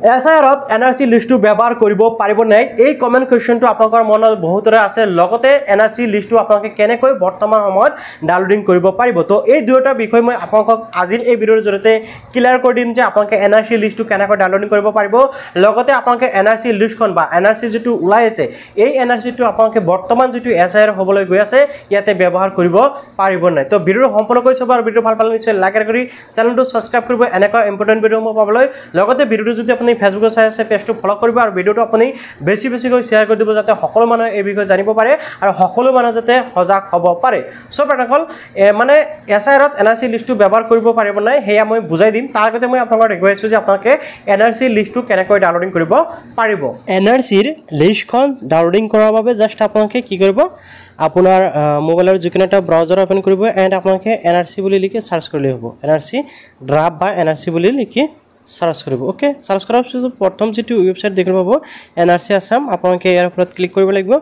এছায়াৰত NRC লিষ্টটো ব্যৱহাৰ কৰিব পাৰিব নাই এই কমেন্ট কোৱেশ্চনটো আপোনালোকৰ মনত বহুতৰে আছে লগতে এনআৰসি লিষ্টটো আপোনালোকে কেনেকৈ বৰ্তমান সময়ত ডাউনলোডিং কৰিব পাৰিব তো এই দুয়োটা বিষয় মই আপোনালোকক আজিৰ এই ভিডিঅ'ৰ জৰিয়তে ক্লিয়াৰ কৰি দিম যে আপোনালোকে এনআৰসি লিষ্টটো কেনেকৈ ডাউনলোডিং কৰিব পাৰিব লগতে আপোনালোকে এনআৰসি লিষ্টখন বা এনআৰসি যেটো ওলাই আছে এই এনআৰসিটো আপোনালোকে বৰ্তমান যেটো এছআইআৰ হ'বলৈ গৈ আছে ইয়াতে ব্যৱহাৰ কৰিব পাৰিব নাই তো ভিডিঅ'টো সম্পূৰ্ণ কৰি চাব আৰু ভিডিঅ' ভাল পালে নিশ্চয় লাইক কৰি চেনেলটো সাবস্ক্ৰাইব কৰিব এনেকুৱা ইম্পৰ্টেন্ট ভিডিঅ' মই পাবলৈ লগতে ভিডিঅ'টো যদি আপুনি ফেসবুকত চাই আছে পেজটো ফলো কৰিব আৰু ভিডিঅ'টো আপুনি বেছিকৈ শেয়াৰ কৰি দিব যাতে সকলো মানুহে এই বিষয়ে জানিব পাৰে আৰু সকলো মানুহ যাতে সজাগ হ'ব পাৰে সো প্ৰণকল মানে এছআইআৰত এনআৰসি লিষ্টটো ব্যৱহাৰ কৰিব পাৰিব নাই হেয়া মই বুজাই দিম তাৰ আগতে মই আপোনাক ৰিকুৱেষ্ট কৰিছো যে আপোনালোকে এনআৰসি লিষ্টটো কেনেকৈ ডাউনলোডিং কৰিব পাৰিব এনআৰসিৰ লিষ্টখন ডাউনলোডিং কৰাৰ বাবে জাস্ট আপোনালোকে কি কৰিব আপোনাৰ মোবাইলৰ যিকোনো এটা ব্ৰাউজাৰ ওপেন কৰিব এন্ড আপোনালোকে এনআৰসি বুলি লিখি সাৰ্চ কৰিলে হ'ব এনআৰসি ড্ৰাফট বা এনআৰসি বুলি লিখি সাৰ্চ কৰিব ওকে সাৰ্চ কৰাৰ পিছত প্ৰথম যেটো ওয়েবসাইট দেখিব পাব এনআৰসি আসাম আপোনালোকে ইয়াৰ ওপৰত ক্লিক কৰিব লাগিব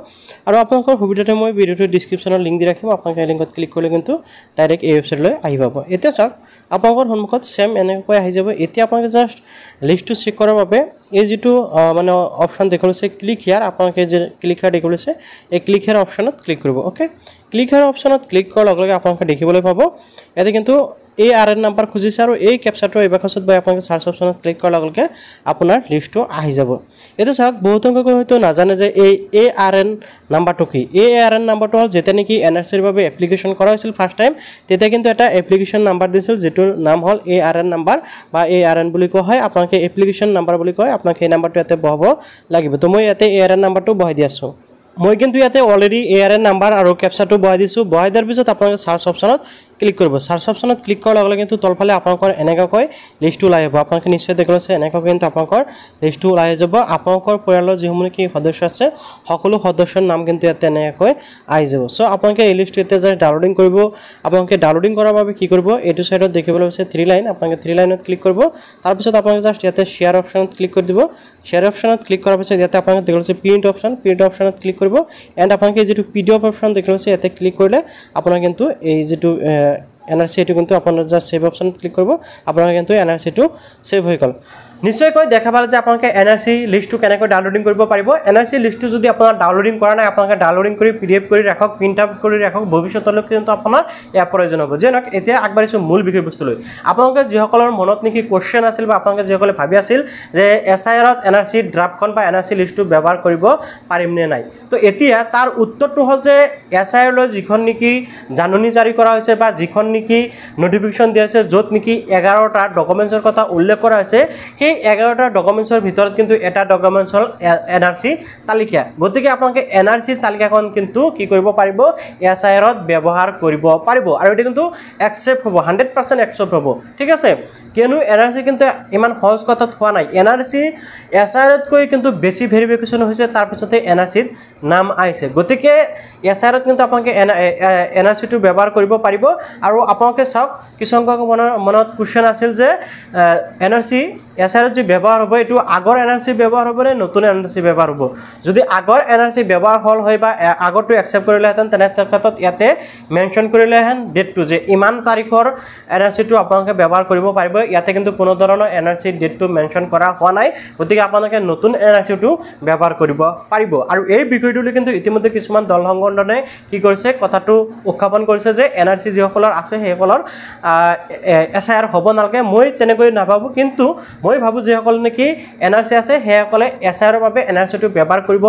আৰু আপোনালোকৰ সুবিধাতে মই ভিডিওটো ডেসক্ৰিপচনৰ লিংক দি ৰাখিম আপোনালোকে এই লিংকত ক্লিক কৰিলে কিন্তু ডাইৰেক্ট এই ওয়েবসাইটলৈ আহি পাব এতিয়া চাওক আপোনালোকৰ সন্মুখত সেম এনেকৈ আহি যাব এতিয়া আপোনালোকে জাস্ট লিষ্টটো চেক কৰাৰ বাবে এই যেটো মানে অপচন দেখিছে ক্লিক হিয়াৰ আপোনালোকে যে ক্লিক হিয়াৰ দেখিছে এই ক্লিক হিয়াৰ অপচনত ক্লিক কৰিব ওকে ক্লিক হিয়াৰ অপচনত ক্লিক কৰাৰ লগে লগে আপোনালোকে দেখিবলৈ পাব এতে কিন্তু ARN নাম্বাৰ খুজিছে আৰু এই ক্যাপচাটো এবাকছত বাই আপোনালোকে সাৰ্চ অপচনত ক্লিক কৰাৰ লগে লগে আপোনাৰ লিষ্টটো আহি যাব এটা চাওক বহুতংক হয়তো নাজানে যে এই ARN নাম্বাৰটো কি ARN নাম্বাৰটো হল যেতে নেকি এনআৰসিৰ বাবে এপ্লিকেশন কৰা হৈছিল ফাৰ্স্ট টাইম তেতে কিন্তু এটা এপ্লিকেশন নাম্বাৰ দিছিল যেটোৰ নাম হল ARN নাম্বাৰ বা ARN বুলি কোৱা হয় আপোনালোকে এপ্লিকেশন নাম্বাৰ বুলি কয় আপোনালোকে এই নাম্বাৰটো ইয়াতে বহাব লাগিব তো মই ইয়াতে ARN নাম্বাৰটো বহাই দি আছো মই কিন্তু ইয়াতে অলৰেডি ARN নাম্বাৰ আৰু ক্যাপচাটো বহাই দিছো বহাই দিয়াৰ পিছত আপোনালোকে সাৰ্চ অপচনত ক্লিক কৰিব সাৰ্চ অপচনত ক্লিক কৰাৰ লগে লগে কিন্তু তলফালে আপোনালোকৰ এনেকৈ লিষ্টটো ওলাই আহিব আপোনালোকে নিশ্চয় দেখিছে এনেকৈ কিন্তু আপোনালোকৰ লিষ্টটো ওলাই যাব আপোনালোকৰ পৰিয়ালৰ যিসমূহ কি সদস্য আছে সকলো সদস্যৰ নাম কিন্তু ইয়াতে এনেকৈ আহি যাব সো আপোনালোকে এই লিষ্টটো এতিয়া যে ডাউনলোডিং কৰিব আপোনালোকে ডাউনলোডিং কৰাৰ বাবে কি কৰিব এটো সাইডত দেখিবলৈ আছে 3 লাইন আপোনালোকে 3 লাইনত ক্লিক কৰিব তাৰ পিছত আপোনালোকে জাস্ট ইয়াতে শেয়াৰ অপচনত ক্লিক কৰি দিব শেয়াৰ অপচনত ক্লিক কৰাৰ পিছত ইয়াতে আপোনালোকে দেখিছে প্ৰিন্ট অপচনত ক্লিক কৰিব এন্ড আপোনালোকে যেটো পিডিএফ অপচন দেখিছে ইয়াতে ক্লিক কৰিলে আপোনাৰ কিন্তু এই যেটো এনআৰসি এটো কিন্তু আপোনাৰ জাস্ট সেভ অপচন ক্লিক কৰিব আপোনাৰ কিন্তু এনআরসি টো সেভ হৈ গল নিশ্চয়কৈ দেখা পালে যে আপোনালোকে এনআরসি লিষ্টটো কেনেকৈ ডাউনলোডিং কৰিব পাৰিব এনআৰসি লিষ্টটো যদি আপোনাৰ ডাউনলোডিং কৰা নাই আপোনালোকে ডাউনলোডিং কৰি পিডিএফ কৰি ৰাখক প্ৰিন্ট আউট কৰি ৰাখক ভৱিষ্যতলৈ কিন্তু আপোনাৰ ইয়াৰ প্ৰয়োজন হ'ব যেনক এতিয়া আগবাঢ়িছো মূল বিষয়বস্তুলৈ আপোনালোকে যিসকলৰ মনত নেকি কোৱেশ্চন আছিল বা আপোনালোকে যিসকলে ভাবি আছিল যে এছআইআৰত এনআৰসি ড্ৰাফটখন বা এনআৰসি লিষ্টটো ব্যৱহাৰ কৰিব পাৰিম নে নাই তো এতিয়া তাৰ উত্তৰটো হল যে এছআইআৰলৈ যিখন নেকি জাননী জাৰি কৰা হৈছে বা যিখন নেকি নোটিফিকেশন দিয়া হৈছে যত নেকি 11টা ডকুমেন্টছৰ কথা উল্লেখ কৰা হৈছে এই 11টা ডকুমেন্টছৰ ভিতৰত কিন্তু এটা ডকুমেন্টছ হল এনআৰসি তালিকা গতিকে আপোনালোকে এনআৰসি তালিকাখন কিন্তু কি কৰিব পাৰিব এছআইআৰত ব্যৱহাৰ কৰিব পাৰিব আৰু এটা কিন্তু একচেপ্ট হ'ব 100% একচেপ্ট হ'ব ঠিক আছে কিয়নো এনআরসি কিন্তু ইমান সহজ কথা হোৱা নাই এনআৰসি এছআইআৰত কৈ কিন্তু বেছি ভেৰিফিকেশন হৈছে তাৰ পিছতে এনআৰসিত নাম আহিছে গতিকে এছআইআৰত কিন্তু আপোনালোকে এনআৰসি টো ব্যৱহাৰ কৰিব পাৰিব আৰু আপোনালোকে চাওক কিছুসংখ্যক মনত কোৱেশ্চন আছিল যে এনআৰসি এছআইআৰত যে ব্যৱহাৰ হ'ব এটো আগৰ এনআৰসি ব্যৱহাৰ হ'ব নে নতুন এনআৰসি ব্যৱহাৰ হ'ব যদি আগৰ এনআৰসি ব্যৱহাৰ হল হয় বা আগৰটো একচেপ্ট কৰিলেহেঁতেন তেনে ক্ষেত্ৰত ইয়াতে মেনশন কৰিলেহেঁতেন ডেটটো যে ইমান তাৰিখৰ এনআৰসি টো আপোনালোকে ব্যৱহাৰ কৰিব পাৰিব ইয়াতে কিন্তু কোনো ধৰণৰ এনআৰসি ডেটটো মেনশন কৰা হোৱা নাই গতিকে আপোনালোকে নতুন এনআৰসি টো ব্যৱহাৰ কৰিব পাৰিব আৰু এই বিষয়টোলৈ কিন্তু ইতিমধ্যে কিছুমান দল সংগঠনে কি কৰিছে কথাটো উত্থাপন কৰিছে যে এনআৰসি যিসকলৰ আছে সেইসকলৰ এছআইআৰ হ'ব নালাগে মই তেনেকৈ নাভাবো কিন্তু মই ভাবো যে সকল নেকি এনআরসি আছে সেইসকলে এছআইআৰৰ বাবে এনআৰসি টো ব্যৱহাৰ কৰিব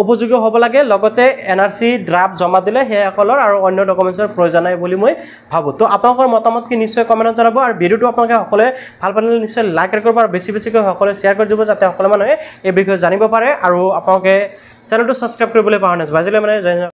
উপযোগী হ'ব লাগে লগতে এনআৰসি ড্ৰাফট জমা দিলে সেইসকলৰ আৰু অন্য ডকুমেন্টছৰ প্ৰয়োজন নাই বুলি মই ভাবো তো আপোনালোকৰ মতামত কি নিশ্চয় কমেন্টত জনাব আৰু ভিডিওটো আপোনালোকে সকলে ভাল পালে নিশ্চয় লাইক কৰিব আৰু বেছিকৈ সকলে শেয়াৰ কৰি দিব যাতে সকলো মানুহে এই বিষয়ে জানিব পাৰে আৰু আপোনালোকে চেনেলটো সাবস্ক্ৰাইব কৰিবলৈ পাহৰি নাযাব আজিলৈ মানে